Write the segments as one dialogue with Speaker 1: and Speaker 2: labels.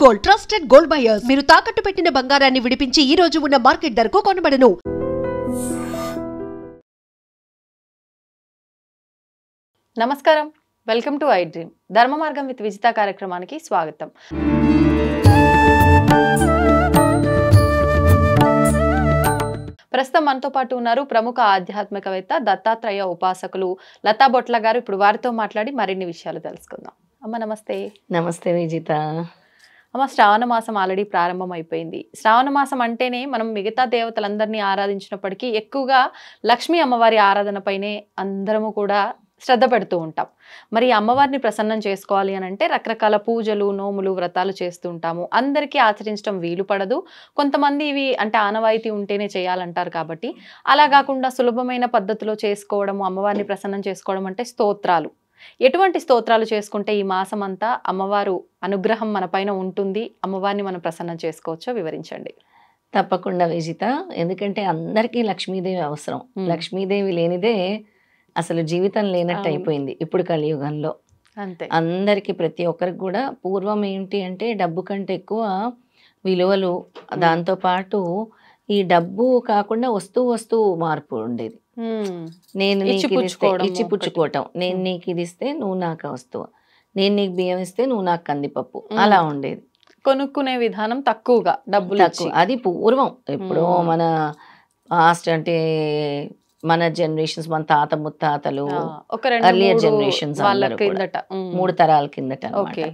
Speaker 1: Gold, trusted gold buyers. మీరు తాకట్టు పెట్టిన బంగారాన్ని విడిపించి ఈ రోజు ఉన్న మార్కెట్ ధరకు కొనబడను.
Speaker 2: నమస్కారం, వెల్కమ్ టు ఐ డ్రీమ్. ధర్మ మార్గం విత్ విజిత కార్యక్రమానికి స్వాగతం. ప్రస్తుతం మనతో పాటు ఉన్నారు ప్రముఖ ఆధ్యాత్మికవేత్త, దత్తాత్రేయ ఉపాసకులు లతా బొట్ల గారు. ఇప్పుడు వారితో మాట్లాడి మరిన్ని విషయాలు తెలుసుకుందాం. అమ్మ నమస్తే.
Speaker 3: నమస్తే విజిత.
Speaker 2: అమ్మ, శ్రావణ మాసం ఆల్రెడీ ప్రారంభం అయిపోయింది. శ్రావణ మాసం అంటేనే మనం మిగతా దేవతలందరినీ ఆరాధించినప్పటికీ ఎక్కువగా లక్ష్మీ అమ్మవారి ఆరాధన పైనే అందరము కూడా శ్రద్ధ పెడుతూ ఉంటాం. మరి అమ్మవారిని ప్రసన్నం చేసుకోవాలి అని అంటే రకరకాల పూజలు, నోములు, వ్రతాలు చేస్తూ ఉంటాము. అందరికీ ఆచరించడం వీలు పడదు. కొంతమంది ఇవి అంటే ఆనవాయితీ ఉంటేనే చేయాలంటారు. కాబట్టి అలా కాకుండా సులభమైన పద్ధతిలో చేసుకోవడము, అమ్మవారిని ప్రసన్నం చేసుకోవడం అంటే స్తోత్రాలు. ఎటువంటి స్తోత్రాలు చేసుకుంటే ఈ మాసం అంతా అమ్మవారు అనుగ్రహం మన పైన ఉంటుంది, అమ్మవారిని మనం ప్రసన్నం చేసుకోవచ్చో వివరించండి.
Speaker 3: తప్పకుండా విజిత. ఎందుకంటే అందరికీ లక్ష్మీదేవి అవసరం. లక్ష్మీదేవి లేనిదే అసలు జీవితం లేనట్టు అయిపోయింది ఇప్పుడు కలియుగంలో.
Speaker 2: అంతే,
Speaker 3: అందరికి ప్రతి ఒక్కరికి కూడా పూర్వం ఏంటి అంటే డబ్బు కంటే ఎక్కువ విలువలు, దాంతోపాటు ఈ డబ్బు కాకుండా వస్తువు మార్పు ఉండేది. నేను నీకు ఇచ్చి పుచ్చుకోవటం, నేను నీకు ఇది ఇస్తే నువ్వు నాకు వస్తువు, నేను నీకు బియ్యం ఇస్తే నువ్వు నాకు కందిపప్పు, అలా ఉండేది.
Speaker 2: కొనుక్కునే విధానం తక్కువగా, డబ్బులు తక్కువ.
Speaker 3: అది పూర్వం. ఎప్పుడో మన పాస్ట్ అంటే మన జనరేషన్స్, మన తాత ముత్తాతలు, ఎర్లియర్ జనరేషన్స్, 3 తరాల కిందట అన్నమాట.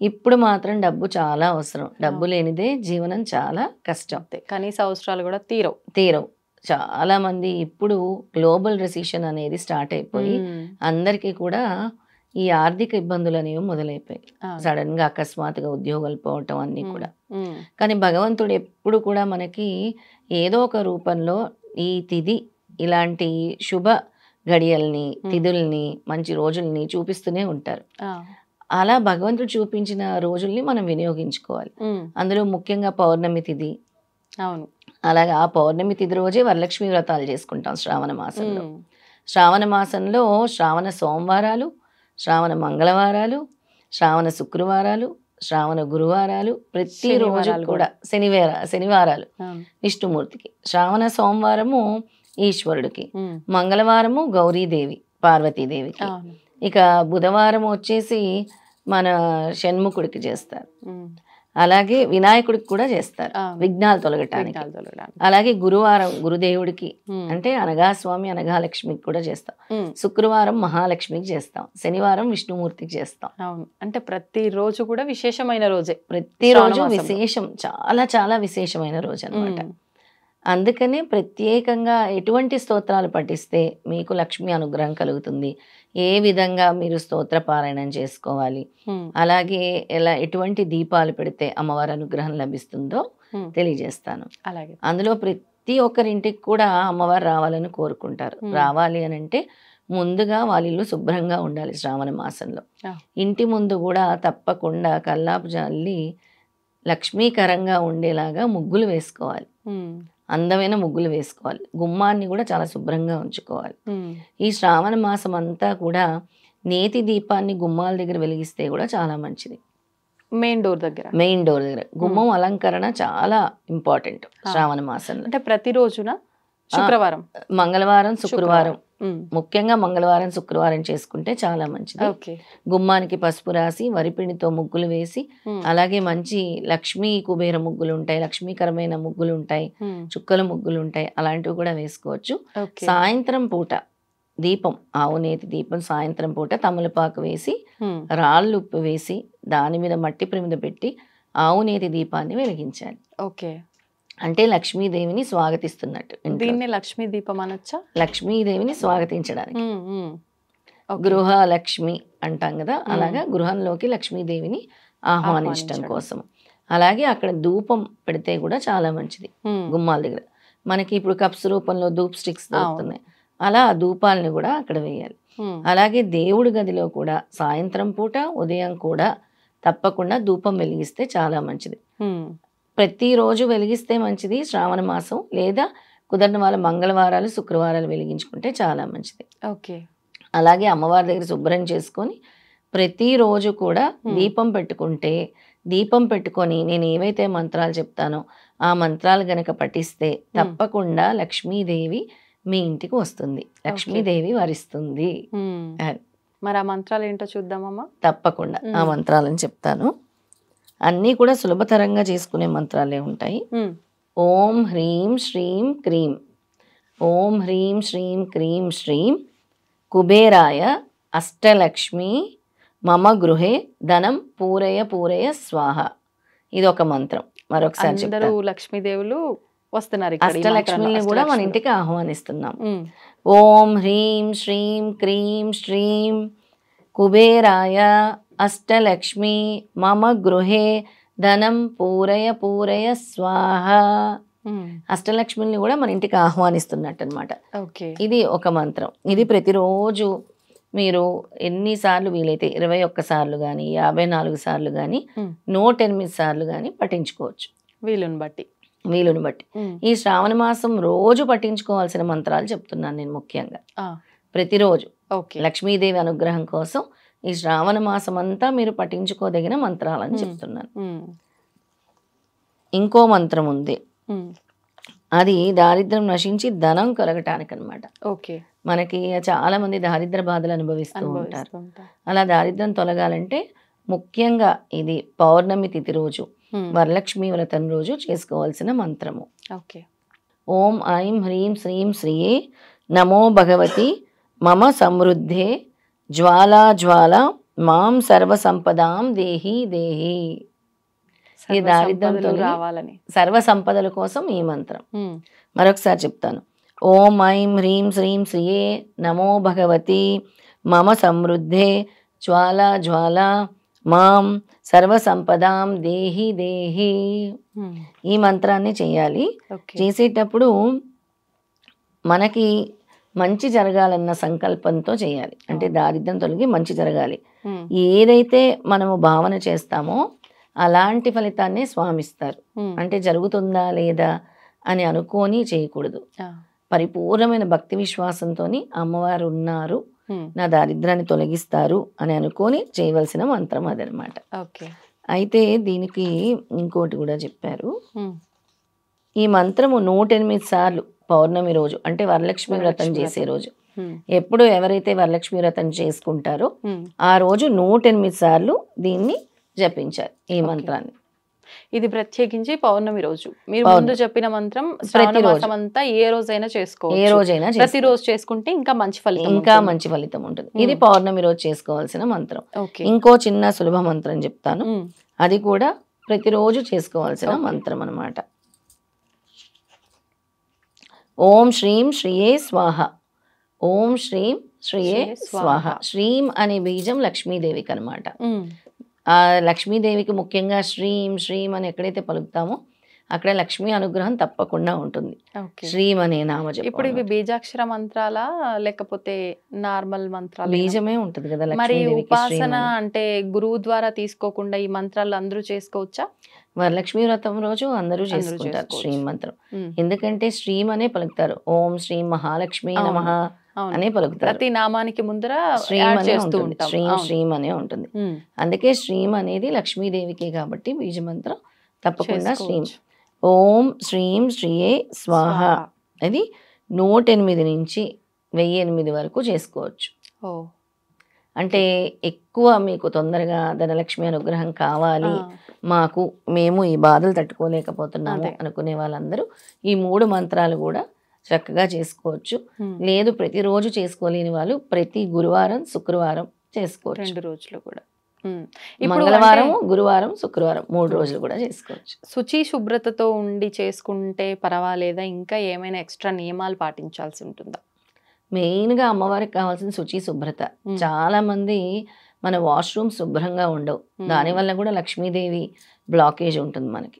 Speaker 3: ఇప్పుడు మాత్రం డబ్బు చాలా అవసరం. డబ్బు లేనిదే జీవనం చాలా కష్టం.
Speaker 2: కనీస అవసరాలు కూడా తీరవు.
Speaker 3: చాలా మంది ఇప్పుడు గ్లోబల్ రెసిషన్ అనేది స్టార్ట్ అయిపోయి అందరికీ కూడా ఈ ఆర్థిక ఇబ్బందులు అనేవి మొదలైపోయాయి. సడన్ గా అకస్మాత్తుగా ఉద్యోగాలు పోవటం అన్నీ కూడా. కానీ భగవంతుడు ఎప్పుడు కూడా మనకి ఏదో ఒక రూపంలో ఈ తిథి ఇలాంటి శుభ గడియల్ని, తిథుల్ని, మంచి రోజుల్ని చూపిస్తూనే ఉంటారు. అలా భగవంతుడు చూపించిన రోజుల్ని మనం వినియోగించుకోవాలి. అందులో ముఖ్యంగా పౌర్ణమి తిథి.
Speaker 2: అవును,
Speaker 3: అలాగే ఆ పౌర్ణమి తిథి రోజే వరలక్ష్మి వ్రతాలు చేసుకుంటాం శ్రావణ మాసంలో. శ్రావణ మాసంలో శ్రావణ సోమవారాలు, శ్రావణ మంగళవారాలు, శ్రావణ శుక్రవారాలు, శ్రావణ గురువారాలు, ప్రతిరోజు కూడా శనివారాలు విష్ణుమూర్తికి, శ్రావణ సోమవారము ఈశ్వరుడికి, మంగళవారము గౌరీదేవి పార్వతీదేవికి, ఇక బుధవారం వచ్చేసి మన షణ్ముఖుడికి చేస్తారు. అలాగే వినాయకుడికి కూడా చేస్తారు విఘ్నాలు తొలగటానికి. అలాగే గురువారం గురుదేవుడికి అంటే అనఘాస్వామి అనఘాలక్ష్మికి కూడా చేస్తాం. శుక్రవారం మహాలక్ష్మికి చేస్తాం. శనివారం విష్ణుమూర్తికి చేస్తాం.
Speaker 2: అంటే ప్రతిరోజు కూడా విశేషమైన రోజే.
Speaker 3: ప్రతిరోజు విశేషం, చాలా చాలా విశేషమైన రోజు అన్నమాట. అందుకనే ప్రత్యేకంగా ఎటువంటి స్తోత్రాలు పఠిస్తే మీకు లక్ష్మి అనుగ్రహం కలుగుతుంది, ఏ విధంగా మీరు స్తోత్ర పారాయణం చేసుకోవాలి, అలాగే ఎటువంటి దీపాలు పెడితే అమ్మవారి అనుగ్రహం లభిస్తుందో తెలియజేస్తాను.
Speaker 2: అలాగే
Speaker 3: అందులో ప్రతి ఒక్కరింటికి కూడా అమ్మవారు రావాలని కోరుకుంటారు. రావాలి అని అంటే ముందుగా వాళ్ళ ఇల్లు శుభ్రంగా ఉండాలి. శ్రావణ మాసంలో ఇంటి ముందు కూడా తప్పకుండా కల్లాపు జల్లి లక్ష్మీకరంగా ఉండేలాగా ముగ్గులు వేసుకోవాలి. అందమైన ముగ్గులు వేసుకోవాలి. గుమ్మాన్ని కూడా చాలా శుభ్రంగా ఉంచుకోవాలి. ఈ శ్రావణ మాసం అంతా కూడా నేతి దీపాన్ని గుమ్మాల దగ్గర వెలిగిస్తే కూడా చాలా మంచిది.
Speaker 2: మెయిన్ డోర్ దగ్గర
Speaker 3: గుమ్మం అలంకరణ చాలా ఇంపార్టెంట్ శ్రావణ మాసంలో.
Speaker 2: అంటే ప్రతిరోజున శుక్రవారం,
Speaker 3: మంగళవారం, శుక్రవారం, ముఖ్యంగా మంగళవారం శుక్రవారం చేసుకుంటే చాలా మంచిది. గుమ్మానికి పసుపు రాసి వరిపిండితో ముగ్గులు వేసి, అలాగే మంచి లక్ష్మీ కుబేర ముగ్గులు ఉంటాయి, లక్ష్మీకరమైన ముగ్గులు ఉంటాయి, చుక్కల ముగ్గులు ఉంటాయి, అలాంటివి కూడా వేసుకోవచ్చు. సాయంత్రం పూట దీపం, ఆవునేతి దీపం సాయంత్రం పూట తమలపాకు వేసి రాళ్ళు ఉప్పు వేసి దాని మీద మట్టి ప్రమిద పెట్టి ఆవునేతి దీపాన్ని వెలిగించాలి.
Speaker 2: ఓకే,
Speaker 3: అంటే లక్ష్మీదేవిని స్వాగతిస్తున్నట్టు.
Speaker 2: దీన్ని లక్ష్మీ దీపం అనొచ్చా?
Speaker 3: లక్ష్మీదేవిని స్వాగతించడానికి గృహ లక్ష్మి అంటాం కదా, అలాగా గృహంలోకి లక్ష్మీదేవిని ఆహ్వానించడం కోసం. అలాగే అక్కడ ధూపం పెడితే కూడా చాలా మంచిది. గుమ్మాల దగ్గర మనకి ఇప్పుడు కప్స్ రూపంలో ధూప్ స్టిక్స్ దొరుకుతున్నాయి, అలా ఆ ధూపాలని కూడా అక్కడ వేయాలి. అలాగే దేవుడి గదిలో కూడా సాయంత్రం పూట ఉదయం కూడా తప్పకుండా ధూపం వెలిగిస్తే చాలా మంచిది. ప్రతిరోజు వెలిగిస్తే మంచిది శ్రావణ మాసం, లేదా కుదరని వాళ్ళ మంగళవారాలు శుక్రవారాలు వెలిగించుకుంటే చాలా మంచిది.
Speaker 2: ఓకే,
Speaker 3: అలాగే అమ్మవారి దగ్గర శుభ్రం చేసుకొని ప్రతిరోజు కూడా దీపం పెట్టుకుంటే దీపం పెట్టుకొని నేను ఏవైతే మంత్రాలు చెప్తానో ఆ మంత్రాలు గనక పఠిస్తే తప్పకుండా లక్ష్మీదేవి మీ ఇంటికి వస్తుంది, లక్ష్మీదేవి వరిస్తుంది.
Speaker 2: మరి ఆ మంత్రాలు ఏంటో చూద్దామమ్మా.
Speaker 3: తప్పకుండా ఆ మంత్రాలను చెప్తాను. అన్నీ కూడా సులభతరంగా చేసుకునే మంత్రాలే ఉంటాయి. ఓం హ్రీం శ్రీం క్రీం, ఓం హ్రీం శ్రీం క్రీం శ్రీం కుబేరాయ అష్టలక్ష్మి మమ గృహే ధనం పూరయ పూరయ స్వాహ. ఇది ఒక మంత్రం. మరొకసారి
Speaker 2: అందరూ లక్ష్మీదేవులు వస్తున్నారు,
Speaker 3: అష్టలక్ష్మిని కూడా మన ఇంటికి ఆహ్వానిస్తున్నాం. ఓం హ్రీం శ్రీం క్రీం శ్రీం కుబేరాయ అష్టలక్ష్మి మమ గృహే ధనం పూరయ పూరయ స్వాహ. అష్టలక్ష్మిని కూడా మన ఇంటికి ఆహ్వానిస్తున్నట్టు అనమాట. ఇది ఒక మంత్రం. ఇది ప్రతిరోజు మీరు ఎన్నిసార్లు వీలైతే 21 సార్లు కానీ 54 సార్లు కానీ 108 సార్లు కానీ పఠించుకోవచ్చు, వీలుని బట్టి. ఈ శ్రావణ మాసం రోజు పఠించుకోవాల్సిన మంత్రాలు చెప్తున్నాను నేను ముఖ్యంగా. ప్రతిరోజు లక్ష్మీదేవి అనుగ్రహం కోసం ఈ శ్రావణ మాసం అంతా మీరు పఠించుకోదగిన మంత్రాలని చెప్తున్నాను. ఇంకో మంత్రం ఉంది, అది దారిద్ర్యం నశించి ధనం కలగటానికి అనమాట. మనకి చాలా మంది దారిద్ర బాధలు అనుభవిస్తూ ఉంటారు. అలా దారిద్ర్యం తొలగాలంటే ముఖ్యంగా ఇది పౌర్ణమి తిథి రోజు, వరలక్ష్మి వ్రతం రోజు చేసుకోవాల్సిన మంత్రము. ఓం ఐం హ్రీం శ్రీం శ్రీయే నమో భగవతి మమ సమృద్ధే జ్వాలా జ్వాల మాం సర్వ సంపదాం దేహి దేహి. ఈ దారిద్ర్యంతో రావాలని సర్వ సంపదల కోసం ఈ మంత్రం. మరొకసారి చెప్తాను. ఓం ఐం హ్రీం శ్రీం శ్రీయే నమో భగవతి మమ సమృద్ధే జ్వాలా జ్వాల మాం సర్వ సంపదాం దేహి దేహి. ఈ మంత్రాన్ని చేయాలి. చేసేటప్పుడు మనకి మంచి జరగాలన్న సంకల్పంతో చేయాలి. అంటే దారిద్ర్యం తొలగి మంచి జరగాలి. ఏదైతే మనము భావన చేస్తామో అలాంటి ఫలితాన్ని స్వామిస్తారు. అంటే జరుగుతుందా లేదా అని అనుకోని చేయకూడదు. పరిపూర్ణమైన భక్తి విశ్వాసంతో అమ్మవారు ఉన్నారు, నా దారిద్రాన్ని తొలగిస్తారు అని అనుకొని చేయవలసిన మంత్రం అదనమాట. అయితే దీనికి ఇంకోటి కూడా చెప్పారు. ఈ మంత్రము 108 సార్లు పౌర్ణమి రోజు, అంటే వరలక్ష్మి వ్రతం చేసే రోజు, ఎప్పుడు ఎవరైతే వరలక్ష్మి వ్రతం చేసుకుంటారో ఆ రోజు 108 సార్లు దీన్ని జపించారు ఈ మంత్రాన్ని.
Speaker 2: ఇది ప్రత్యేకించి పౌర్ణమి రోజు. మీరు ముందు చెప్పిన మంత్రం శ్రావణ మాసం అంతా ఏ రోజైనా చేసుకోవచ్చు, ఏ రోజైనా ప్రతిరోజు చేసుకుంటే ఇంకా మంచి ఫలితం ఉంటుంది. ఇది పౌర్ణమి రోజు చేసుకోవాల్సిన మంత్రం. ఇంకో చిన్న సులభ మంత్రం చెప్తాను, అది కూడా ప్రతిరోజు చేసుకోవాల్సిన మంత్రం అన్నమాట. ఓం శ్రీం శ్రీయే స్వాహ, ఓం శ్రీం శ్రీయే స్వాహ. శ్రీం అనే బీజం లక్ష్మీదేవికి అనమాట. ఆ లక్ష్మీదేవికి ముఖ్యంగా శ్రీం శ్రీం అని ఎక్కడైతే పలుకుతామో అక్కడ లక్ష్మీ అనుగ్రహం తప్పకుండా ఉంటుంది. శ్రీం అనే నామజపం. ఇప్పుడు ఇవి బీజాక్షర మంత్రాలా లేకపోతే నార్మల్ మంత్రాలు? బీజమే ఉంటుంది కదా. మరి ఉపాసన అంటే గురువు ద్వారా తీసుకోకుండా ఈ మంత్రాలు అందరూ చేసుకోవచ్చా? వరలక్ష్మి వ్రతం రోజు అందరూ చేసుకుంటారు శ్రీం మంత్రం. ఎందుకంటే శ్రీం అనే పలుకుతారు. ఓం శ్రీం మహాలక్ష్మి నమః అనే పలుకుతారు. ప్రతి నామానికి ముందర శ్రీం అనే ఉంటుంది. అందుకే శ్రీం అనేది లక్ష్మీదేవికే కాబట్టి బీజ మంత్రం తప్పకుండా శ్రీం. ఓం శ్రీం శ్రీయే స్వాహ. అది 108 నుంచి 1008 వరకు చేసుకోవచ్చు. అంటే ఎక్కువ మీకు తొందరగా ధనలక్ష్మి అనుగ్రహం కావాలి, మేము ఈ బాధలు తట్టుకోలేకపోతున్నాము అనుకునే వాళ్ళందరూ ఈ 3 మంత్రాలు కూడా చక్కగా చేసుకోవచ్చు. లేదు ప్రతిరోజు చేసుకోలేని వాళ్ళు ప్రతి గురువారం శుక్రవారం చేసుకోవచ్చు. 2 రోజులు కూడా, మంగళవారం గురువారం శుక్రవారం 3 రోజులు కూడా చేసుకోవచ్చు. శుచి శుభ్రతతో ఉండి చేసుకుంటే పర్వాలేదా? ఇంకా ఏమైనా ఎక్స్ట్రా నియమాలు పాటించాల్సి ఉంటుందా? మెయిన్గా అమ్మవారికి కావాల్సిన శుచి శుభ్రత. చాలా మంది మన వాష్రూమ్ శుభ్రంగా ఉండవు, దానివల్ల కూడా లక్ష్మీదేవి బ్లాకేజ్ ఉంటుంది మనకి.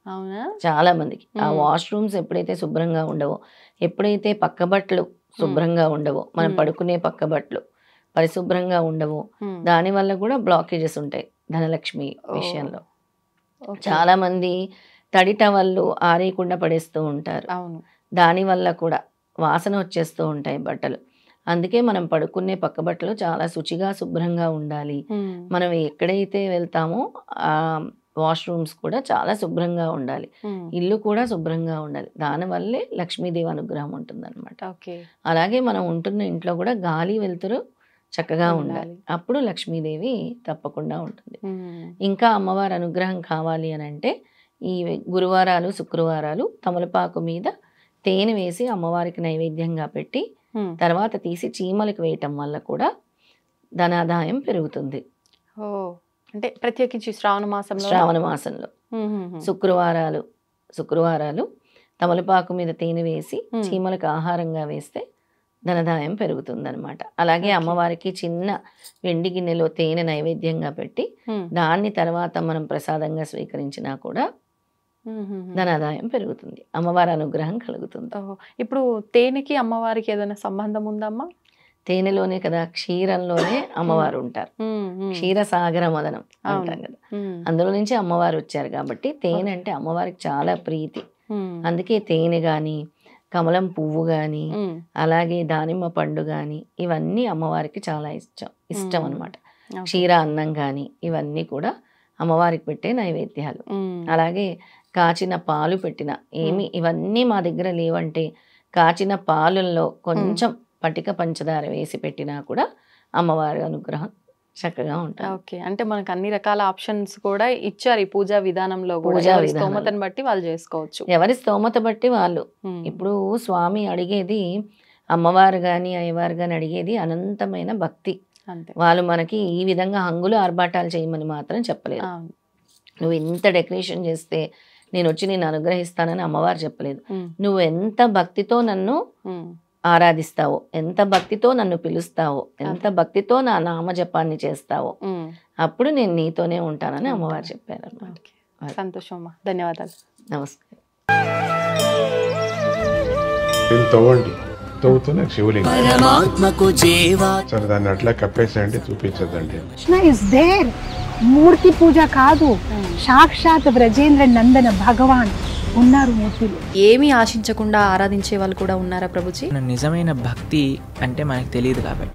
Speaker 2: అవునా? చాలా మందికి ఆ వాష్రూమ్స్ ఎప్పుడైతే శుభ్రంగా ఉండవో, ఎప్పుడైతే పక్క బట్టలు శుభ్రంగా ఉండవో, మనం పడుకునే పక్క బట్టలు పరిశుభ్రంగా ఉండవు, దానివల్ల కూడా బ్లాకేజెస్ ఉంటాయి ధనలక్ష్మి విషయంలో. చాలా మంది తడి టవళ్ళు ఆరేయకుండా పడేస్తూ ఉంటారు, దానివల్ల కూడా వాసన వచ్చేస్తూ ఉంటాయి బట్టలు. అందుకే మనం పడుకునే పక్క బట్టలు చాలా శుచిగా శుభ్రంగా ఉండాలి. మనం ఎక్కడైతే వెళ్తామో ఆ
Speaker 3: వాష్రూమ్స్ కూడా చాలా శుభ్రంగా ఉండాలి, ఇల్లు కూడా శుభ్రంగా ఉండాలి. దానివల్లే లక్ష్మీదేవి అనుగ్రహం ఉంటుందన్నమాట.
Speaker 2: ఓకే.
Speaker 3: అలాగే మనం ఉంటున్న ఇంట్లో కూడా గాలి వెలుతురు చక్కగా ఉండాలి, అప్పుడు లక్ష్మీదేవి తప్పకుండా ఉంటుంది. ఇంకా అమ్మవారి అనుగ్రహం కావాలి అని అంటే ఈ గురువారాలు శుక్రవారాలు తమలపాకు మీద తేనె వేసి అమ్మవారికి నైవేద్యంగా పెట్టి తర్వాత తీసి చీమలకు వేయటం వల్ల కూడా ధనాదాయం పెరుగుతుంది.
Speaker 2: ఓ, అంటే ప్రత్యేకించి శ్రావణ మాసంలో
Speaker 3: శుక్రవారాలు తమలపాకు మీద తేనె వేసి చీమలకు ఆహారంగా వేస్తే ధనదాయం పెరుగుతుంది అనమాట. అలాగే అమ్మవారికి చిన్న వెండి గిన్నెలో తేనె నైవేద్యంగా పెట్టి దాన్ని తర్వాత మనం ప్రసాదంగా స్వీకరించినా కూడా ధనాదాయం పెరుగుతుంది, అమ్మవారి అనుగ్రహం కలుగుతుంది.
Speaker 2: ఇప్పుడు తేనెకి అమ్మవారికి ఏదైనా సంబంధం ఉందమ్మా?
Speaker 3: తేనెలోనే కదా, క్షీరంలోనే అమ్మవారు ఉంటారు, క్షీరసాగర మదనం అంటాం కదా, అందులో నుంచి అమ్మవారు వచ్చారు కాబట్టి తేనె అంటే అమ్మవారికి చాలా ప్రీతి. అందుకే తేనె గాని కమలం పువ్వు గాని అలాగే దానిమ్మ పండు గాని ఇవన్నీ అమ్మవారికి చాలా ఇష్టం అనమాట. క్షీర అన్నం గాని ఇవన్నీ కూడా అమ్మవారికి పెట్టే నైవేద్యాలు. అలాగే కాచిన పాలు పెట్టిన ఇవన్నీ మా దగ్గర లేవంటే కాచిన పాలల్లో కొంచెం పటిక పంచదార వేసి పెట్టినా కూడా అమ్మవారి అనుగ్రహం చక్కగా ఉంటుంది.
Speaker 2: ఓకే, అంటే మనకు అన్ని రకాల ఆప్షన్స్ కూడా ఇచ్చారు ఈ పూజా విధానంలో. స్తోమతను బట్టి వాళ్ళు చేసుకోవచ్చు,
Speaker 3: ఎవరి స్తోమత బట్టి వాళ్ళు. ఇప్పుడు స్వామి అడిగేది, అమ్మవారు గాని అయ్యవారు గాని అడిగేది అనంతమైన భక్తి. వాళ్ళు మనకి ఈ విధంగా హంగులు ఆర్భాటాలు చేయమని మాత్రం చెప్పలేదు. నువ్వు ఎంత డెకరేషన్ చేస్తే నేను వచ్చి నేను అనుగ్రహిస్తానని అమ్మవారు చెప్పలేదు. నువ్వు ఎంత భక్తితో నన్ను ఆరాధిస్తావో, ఎంత భక్తితో నన్ను పిలుస్తావో, ఎంత భక్తితో నా నామజపాన్ని చేస్తావో అప్పుడు నేను నీతోనే ఉంటానని అమ్మవారు చెప్పారు అన్నమాట.
Speaker 2: సంతోషం అమ్మా, ధన్యవాదాలు.
Speaker 3: నమస్కారం.
Speaker 4: తవ్వుతున్న శివలింగం సరే దాన్ని అట్లా కప్పేసేయండి, చూపించదండి.
Speaker 5: మూర్తి పూజ కాదు, సాక్షాత్ బ్రజేంద్ర నందన భగవాన్ ఉన్నారు మూర్తిలో.
Speaker 2: ఏమీ ఆశించకుండా ఆరాధించే వాళ్ళు కూడా ఉన్నారా ప్రభుజీ?
Speaker 6: నిజమైన భక్తి అంటే మనకు తెలియదు కాబట్టి